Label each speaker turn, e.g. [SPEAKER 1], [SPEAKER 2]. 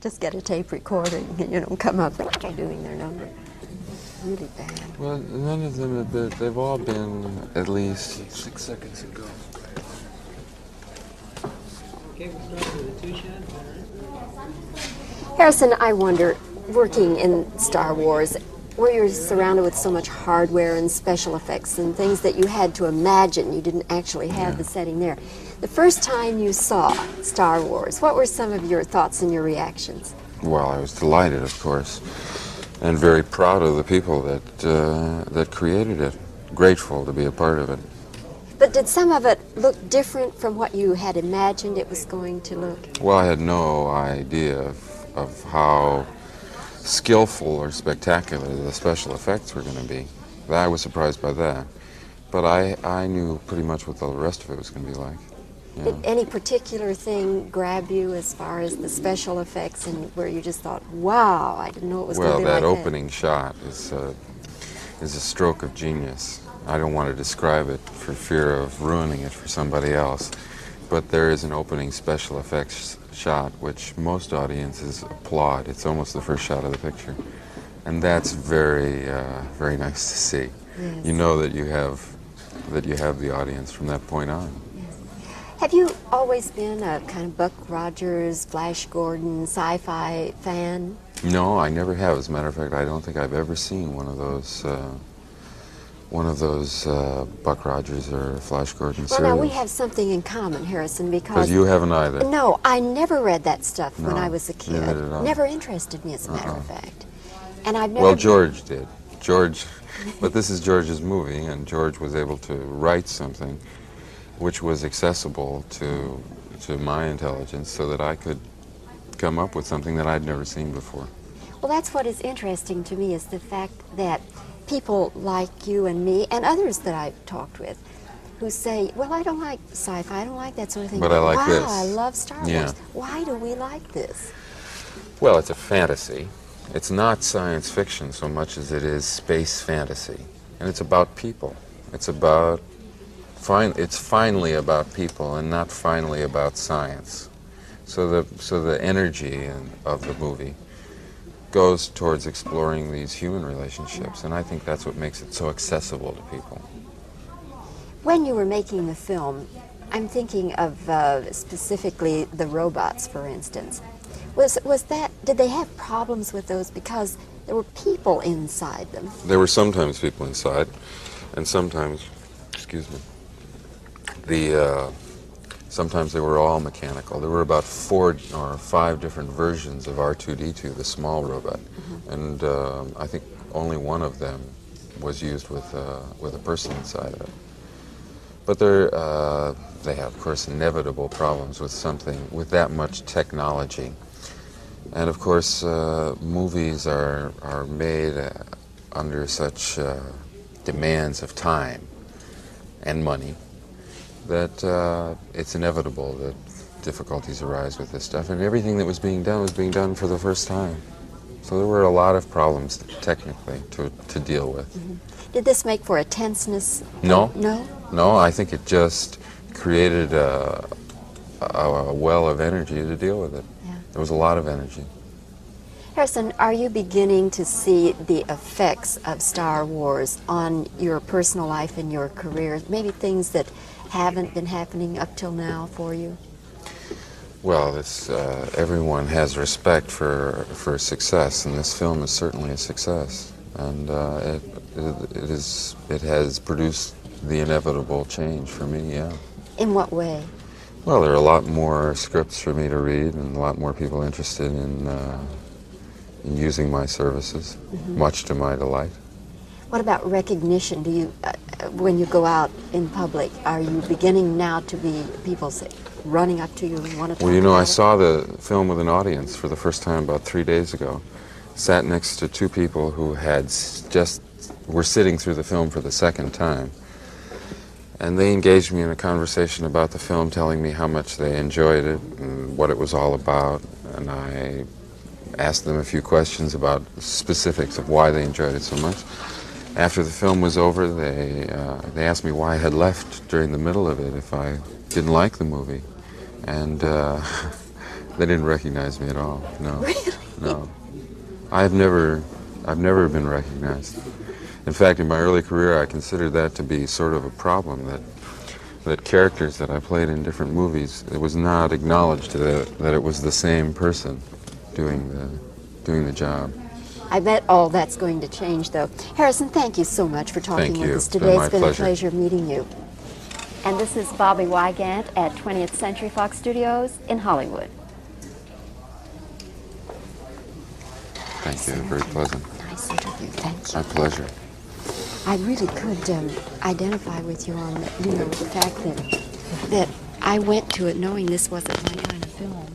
[SPEAKER 1] Just get a tape recording and come up doing their number. Really bad.
[SPEAKER 2] Well, none of them have been, they've all been at least
[SPEAKER 3] 6 seconds ago.
[SPEAKER 4] Okay, we'll start with a two-shot.
[SPEAKER 1] Harrison, I wonder, working in Star Wars, where you're surrounded with so much hardware and special effects and things that you had to imagine, you didn't actually have the setting there. The first time you saw Star Wars, what were some of your thoughts and your reactions?
[SPEAKER 2] Well, I was delighted, of course, and very proud of the people that created it. Grateful to be a part of it.
[SPEAKER 1] But did some of it look different from what you had imagined it was going to look?
[SPEAKER 2] Well, I had no idea of how skillful or spectacular the special effects were going to be. I was surprised by that. But I knew pretty much what the rest of it was going to be like. Yeah.
[SPEAKER 1] Did any particular thing grab you as far as the special effects and where you just thought, wow, I didn't know it was going to be like that?
[SPEAKER 2] Well, that opening shot is a stroke of genius. I don't want to describe it for fear of ruining it for somebody else, but there is an opening special effects shot which most audiences applaud. It's almost the first shot of the picture, and that's very, very nice to see.
[SPEAKER 1] Yes.
[SPEAKER 2] You know that you have the audience from that point on.
[SPEAKER 1] Have you always been a kind of Buck Rogers, Flash Gordon, sci-fi fan?
[SPEAKER 2] No, I never have. As a matter of fact, I don't think I've ever seen one of those Buck Rogers or Flash Gordon series.
[SPEAKER 1] Well, now we have something in common, Harrison, because
[SPEAKER 2] you haven't either.
[SPEAKER 1] No, I never read that stuff when
[SPEAKER 2] No,
[SPEAKER 1] I was a kid.
[SPEAKER 2] neither did I.
[SPEAKER 1] Never interested me, as a matter of fact. And I've never.
[SPEAKER 2] Well, George did. George, but this is George's movie, and George was able to write something which was accessible to my intelligence, so that I could come up with something that I'd never seen before.
[SPEAKER 1] Well, that's what is interesting to me, is the fact that people like you and me and others that I've talked with who say, well, I don't like sci-fi, I don't like that sort of thing.
[SPEAKER 2] But I like
[SPEAKER 1] wow,
[SPEAKER 2] this.
[SPEAKER 1] I love Star Wars.
[SPEAKER 2] Yeah.
[SPEAKER 1] Why do we like this?
[SPEAKER 2] Well, it's a fantasy. It's not science fiction so much as it is space fantasy. And it's about people. It's finally about people and not finally about science. So the energy of the movie goes towards exploring these human relationships, and I think that's what makes it so accessible to people.
[SPEAKER 1] When you were making the film, I'm thinking of specifically the robots, for instance. Did they have problems with those because there were people inside them?
[SPEAKER 2] There were sometimes people inside, and sometimes, sometimes they were all mechanical. There were about 4 or 5 different versions of R2-D2, the small robot, and I think only one of them was used with a person inside of it. But they have, of course, inevitable problems with that much technology. And of course, movies are made under such demands of time and money that it's inevitable that difficulties arise with this stuff. And everything that was being done for the first time. So there were a lot of problems technically to deal with.
[SPEAKER 1] Mm-hmm. Did this make for a tenseness?
[SPEAKER 2] No.
[SPEAKER 1] No?
[SPEAKER 2] No, I think it just created a well of energy to deal with it.
[SPEAKER 1] Yeah.
[SPEAKER 2] There was a lot of energy.
[SPEAKER 1] Harrison, are you beginning to see the effects of Star Wars on your personal life and your career? Maybe things that haven't been happening up till now for you?
[SPEAKER 2] Well, everyone has respect for success, and this film is certainly a success. And it has produced the inevitable change for me, yeah.
[SPEAKER 1] In what way?
[SPEAKER 2] Well, there are a lot more scripts for me to read, and a lot more people interested in using my services, much to my delight.
[SPEAKER 1] What about recognition? Do you, when you go out in public, are you beginning now to be people running up to you and want to talk
[SPEAKER 2] Well, you know,
[SPEAKER 1] about
[SPEAKER 2] I
[SPEAKER 1] it?
[SPEAKER 2] saw the film with an audience for the first time about 3 days ago. Sat next to 2 people who were sitting through the film for the second time. And they engaged me in a conversation about the film, telling me how much they enjoyed it and what it was all about. And I asked them a few questions about specifics of why they enjoyed it so much. After the film was over, they asked me why I had left during the middle of it if I didn't like the movie. And They didn't recognize me at all. No.
[SPEAKER 1] Really?
[SPEAKER 2] No. I've never been recognized. In fact, in my early career, I considered that to be sort of a problem, that characters that I played in different movies, it was not acknowledged that it was the same person doing the job.
[SPEAKER 1] I bet all that's going to change, though. Harrison, thank you so much for talking
[SPEAKER 2] Thank
[SPEAKER 1] with
[SPEAKER 2] you.
[SPEAKER 1] us
[SPEAKER 2] It's been
[SPEAKER 1] today.
[SPEAKER 2] my
[SPEAKER 1] It's been
[SPEAKER 2] pleasure.
[SPEAKER 1] a pleasure meeting you.
[SPEAKER 3] And this is Bobby Wygant at 20th Century Fox Studios in Hollywood.
[SPEAKER 2] Thank you. Very pleasant.
[SPEAKER 1] Nice interview. Thank
[SPEAKER 2] My
[SPEAKER 1] you.
[SPEAKER 2] pleasure.
[SPEAKER 1] I really could identify with you on the fact that I went to it knowing this wasn't my kind of film.